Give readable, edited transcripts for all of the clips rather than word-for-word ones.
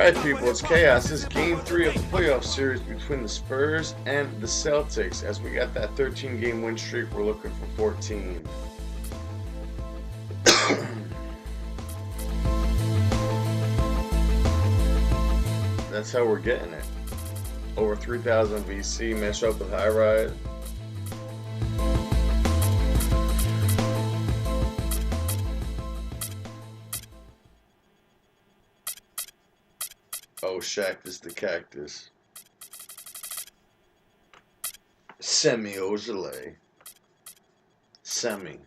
Alright people, it's Chaos. This is game 3 of the playoff series between the Spurs and the Celtics. As we got that 13 game win streak, we're looking for 14. That's how we're getting it. Over 3,000 VC, match up with High Ride. Oh, Shactus the Cactus. Semi Ojale. Semi.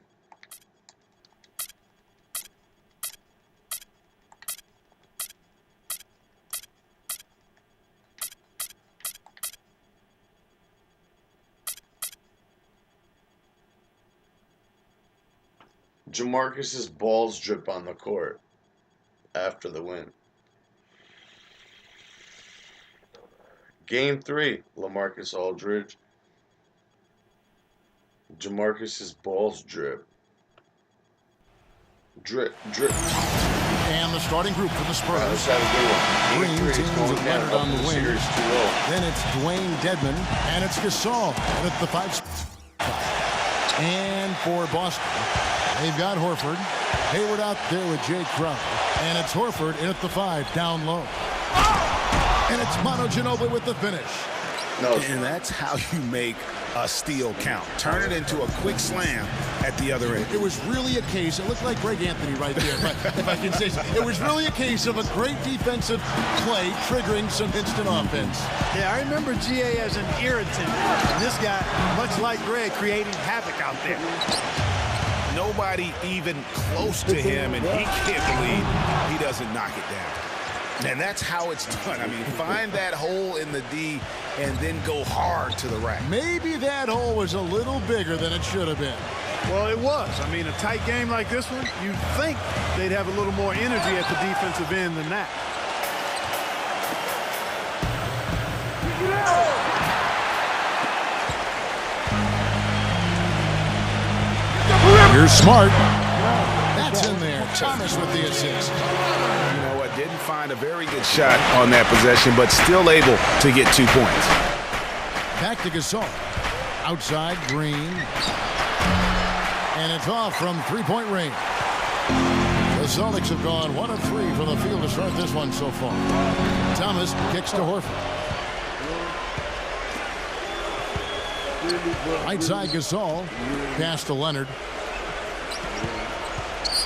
Jamarcus's balls drip on the court after the win. Game 3, LaMarcus Aldridge. Jamarcus's balls drip. Drip, drip. And the starting group for the Spurs. Let's have a good one. Green teams of Leonard on the wing. Then it's Dwayne Dedman, and it's Gasol at the 5 spot. And for Boston, they've got Horford. Hayward out there with Jay Crowder. And it's Horford in at the 5, down low. And it's Manu Ginobili with the finish. No. And that's how you make a steal count. Turn it into a quick slam at the other end. It was really a case, it looked like Greg Anthony right there, but if I can say so. It was really a case of a great defensive play triggering some instant offense. Yeah, I remember GA as an irritant. And this guy, much like Greg, creating havoc out there. Nobody even close to him, and he can't believe he doesn't knock it down. And that's how it's done. I mean, find that hole in the D and then go hard to the rack. Maybe that hole was a little bigger than it should have been. Well, it was. I mean, a tight game like this one, you'd think they'd have a little more energy at the defensive end than that. Here's Smart. That's in there. Thomas with the assist. You know what? Didn't find a very good shot on that possession, but still able to get 2 points. Back to Gasol. Outside, Green. And it's off from three-point range. The Celtics have gone 1 of 3 from the field to start this one so far. Thomas kicks to Horford. Right side, Gasol. Pass to Leonard.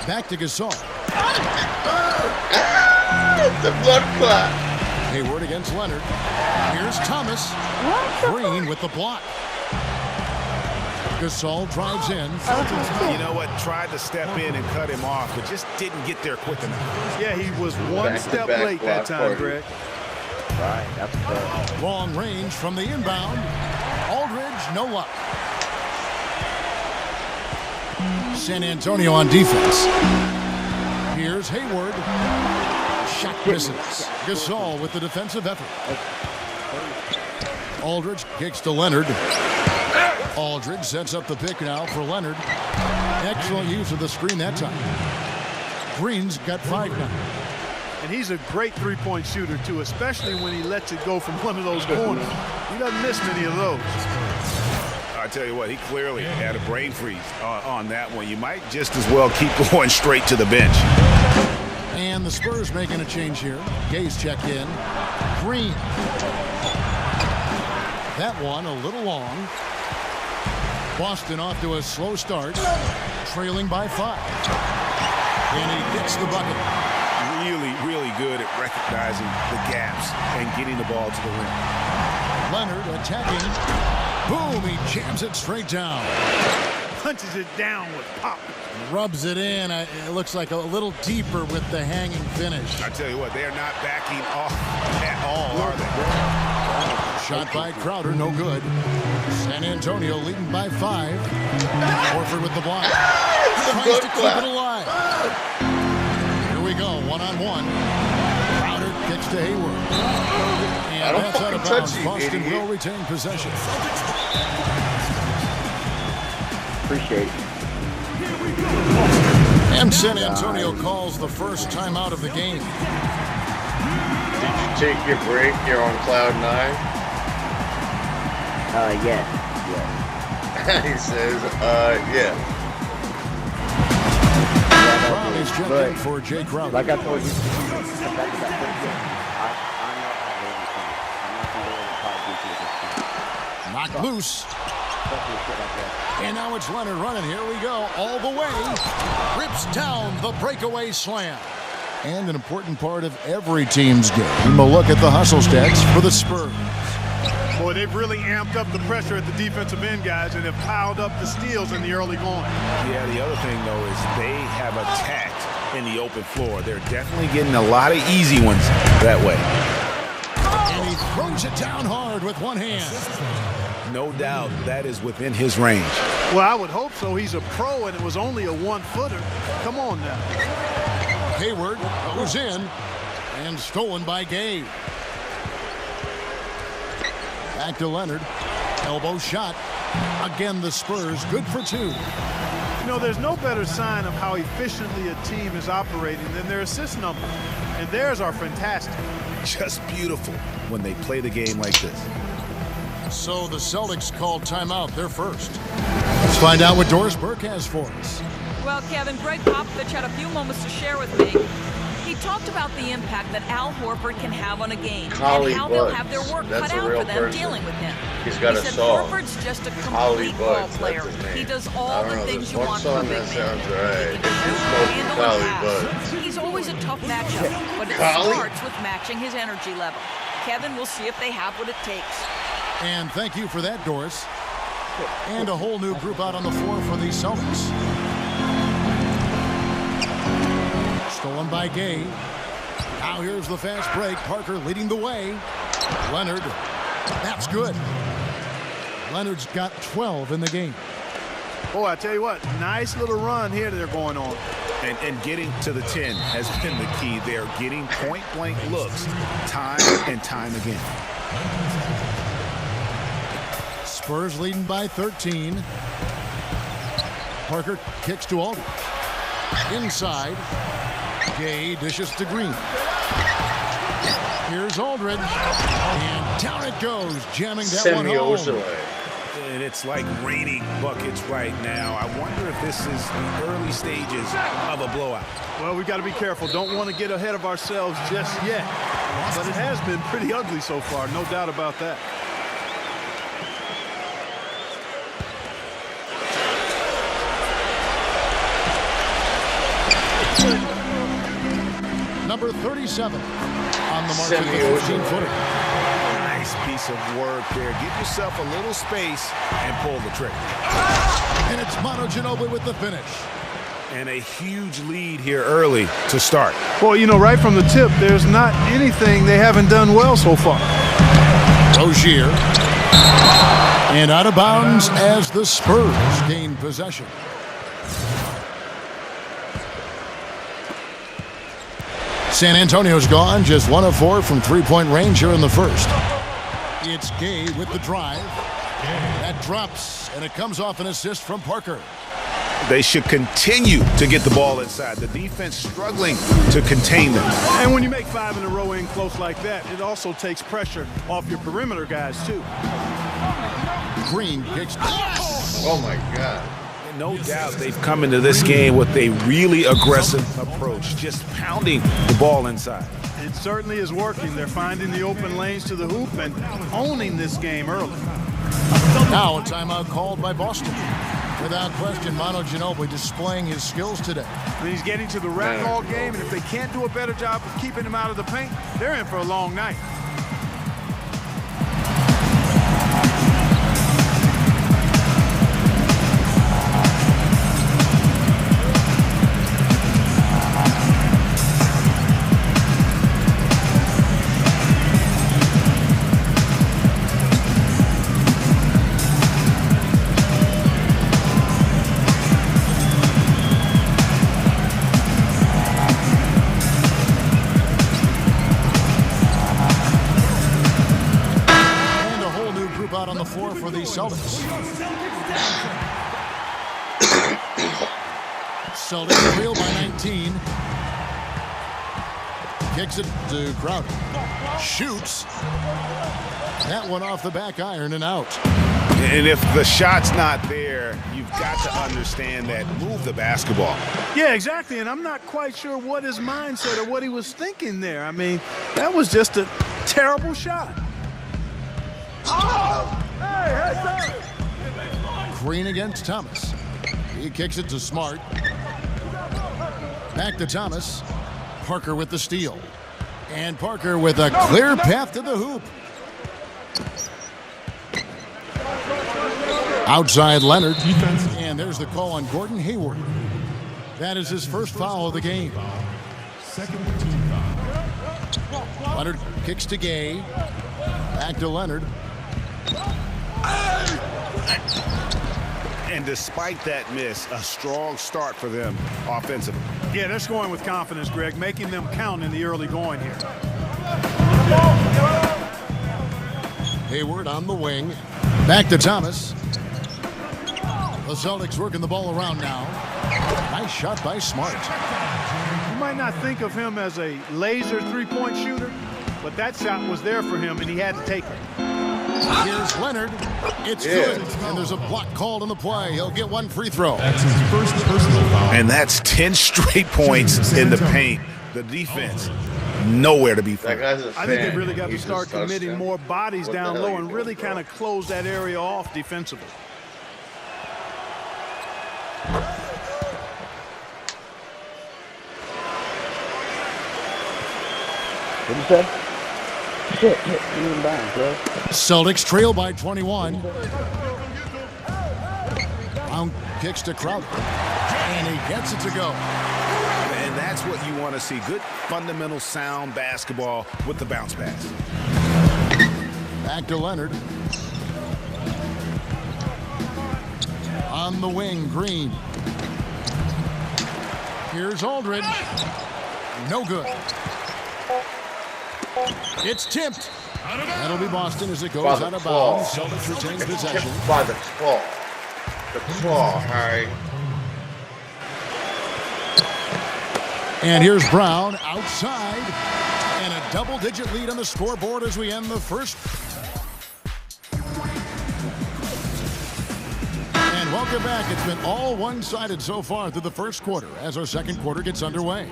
Back to Gasol. The blood clot. Hayward against Leonard. Here's Thomas. Green with the block. Gasol drives in. You know what? Tried to step in and cut him off, but just didn't get there quick enough. Yeah, he was one step late that time, Greg. Right, that's fair. Long range from the inbound. Aldridge, no luck. San Antonio on defense. Here's Hayward. Shot misses. Gasol with the defensive effort. Aldridge kicks to Leonard. Aldridge sets up the pick now for Leonard. Excellent use of the screen that time. Green's got 5 now. And he's a great three-point shooter, too, especially when he lets it go from one of those corners. He doesn't miss many of those. I tell you what, he clearly had a brain freeze on that one. You might just as well keep going straight to the bench. And the Spurs making a change here. Gay's checked in. Green. That one a little long. Boston off to a slow start, trailing by 5. And he gets the bucket. Really, really good at recognizing the gaps and getting the ball to the rim. Leonard attacking. Boom, he jams it straight down. Punches it down with pop. Rubs it in. It looks like a little deeper with the hanging finish. I tell you what, they are not backing off at all, are they? Shot by Crowder, no good. San Antonio leading by 5. Horford with the block. Tries to keep it alive. Here we go, one-on-one. Crowder kicks to Hayward. And that's out of bounds. Boston will retain possession. Appreciate it. And San Antonio calls the first timeout of the game. Did you take your break? You're on cloud 9? Yes. He says, yeah. Brown is checked in for Jay Crowder. Like I told you, come back to that first game. I know how Knocked loose. And now it's Leonard running. Here we go. All the way. Rips down the breakaway slam. And an important part of every team's game. A look at the hustle stats for the Spurs. Boy, they've really amped up the pressure at the defensive end, guys, and have piled up the steals in the early going. Yeah, the other thing, though, is they have attacked in the open floor. They're definitely getting a lot of easy ones that way. And he throws it down hard with one hand. No doubt that is within his range. Well, I would hope so. He's a pro, and it was only a one-footer. Come on now. Hayward goes in and stolen by Gay. Back to Leonard. Elbow shot. Again, the Spurs good for 2. You know, there's no better sign of how efficiently a team is operating than their assist numbers. And theirs are fantastic. Just beautiful when they play the game like this. So the Celtics called timeout. They're first. Let's find out what Doris Burke has for us. Well, Kevin, Greg Popovich had a few moments to share with me. He talked about the impact that Al Horford can have on a game and how they'll have their work cut out for them dealing with him. He's got he a said song. Horford's just a complete ball player. He does all the things you want from a big man. Right. He can handle a pass. He's always a tough matchup, but it starts with matching his energy level. Kevin, we'll see if they have what it takes. And thank you for that, Doris. And a whole new group out on the floor for the Celtics. Stolen by Gay. Now here's the fast break. Parker leading the way. Leonard. That's good. Leonard's got 12 in the game. Boy, I tell you what, nice little run here they're going on. And getting to the 10 has been the key. They're getting point-blank looks time and time again. Spurs leading by 13. Parker kicks to Aldridge. Inside. Gay dishes to Green. Here's Aldridge. And down it goes, jamming that one home. And it's like raining buckets right now. I wonder if this is the early stages of a blowout. Well, we've got to be careful. Don't want to get ahead of ourselves just yet. But it has been pretty ugly so far, no doubt about that. Number 37 on the mark of the 15-footer. Nice piece of work there. Give yourself a little space and pull the trigger. And it's Manu Ginobili with the finish. And a huge lead here early to start. Well, you know, right from the tip, there's not anything they haven't done well so far. Rozier. And out of bounds as the Spurs gain possession. San Antonio's gone, just 1 of 4 from three-point range here in the first. It's Gay with the drive. That drops, and it comes off an assist from Parker. They should continue to get the ball inside. The defense struggling to contain them. And when you make 5 in a row in close like that, it also takes pressure off your perimeter guys, too. Green kicks. Oh, my God. No doubt they've come into this game with a really aggressive approach, just pounding the ball inside. It certainly is working. They're finding the open lanes to the hoop and owning this game early. Now a timeout called by Boston. Without question, Manu Ginobili displaying his skills today. He's getting to the rack all game, and if they can't do a better job of keeping him out of the paint, they're in for a long night. For the Celtics. Celtics reel by 19. Kicks it to Crowder. Shoots. That one off the back iron and out. And if the shot's not there, you've got to understand that. Move the basketball. Yeah, exactly. And I'm not quite sure what his mindset or what he was thinking there. I mean, that was just a terrible shot. Green against Thomas. He kicks it to Smart. Back to Thomas. Parker with the steal. And Parker with a clear path to the hoop. Outside Leonard. And there's the call on Gordon Hayward. That is his first foul of the game. Leonard kicks to Gay. Back to Leonard. And despite that miss, a strong start for them offensively. Yeah, they're scoring with confidence, Greg, making them count in the early going here. Hayward on the wing. Back to Thomas. The Celtics working the ball around now. Nice shot by Smart. You might not think of him as a laser three-point shooter, but that shot was there for him, and he had to take it. Here's Leonard. It's good. And there's a block called on the play. He'll get one free throw. That's his first personal foul. And that's 10 straight points in the paint. The defense, nowhere to be found. I think they really got to start committing more bodies down low and really kind of close that area off defensively. What did you say? Shit, give him down, bro. Celtics trail by 21. Brown kicks to Crowder. And he gets it to go. And that's what you want to see. Good, fundamental, sound basketball with the bounce pass. Back to Leonard. On the wing, Green. Here's Aldridge. No good. It's tipped. That'll be Boston as it goes out of bounds. Celtics retains possession. By the claw. The claw, Harry. And here's Brown outside. And a double-digit lead on the scoreboard as we end the first. And welcome back. It's been all one-sided so far through the first quarter as our second quarter gets underway.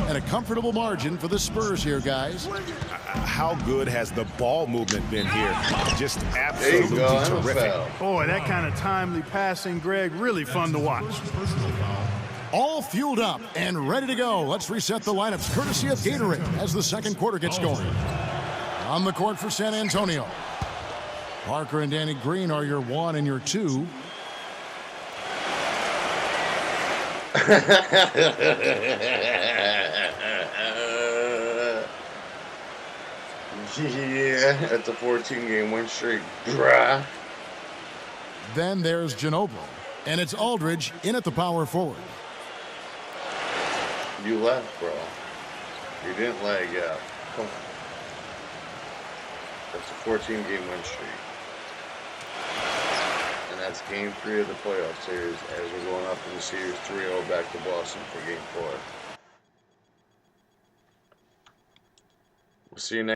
And a comfortable margin for the Spurs here, guys. How good has the ball movement been here? Just absolutely terrific. Boy, that kind of timely passing, Greg, really fun to watch. All fueled up and ready to go. Let's reset the lineups courtesy of Gatorade as the second quarter gets going. On the court for San Antonio. Parker and Danny Green are your 1 and your 2. Yeah, that's a 14-game win streak. Bruh. Then there's Ginobili. And it's Aldridge in at the power forward. You left, bro. You didn't leg out. Come on. That's a 14-game win streak. And that's game 3 of the playoff series as we're going up in the series 3-0 back to Boston for game 4. We'll see you next.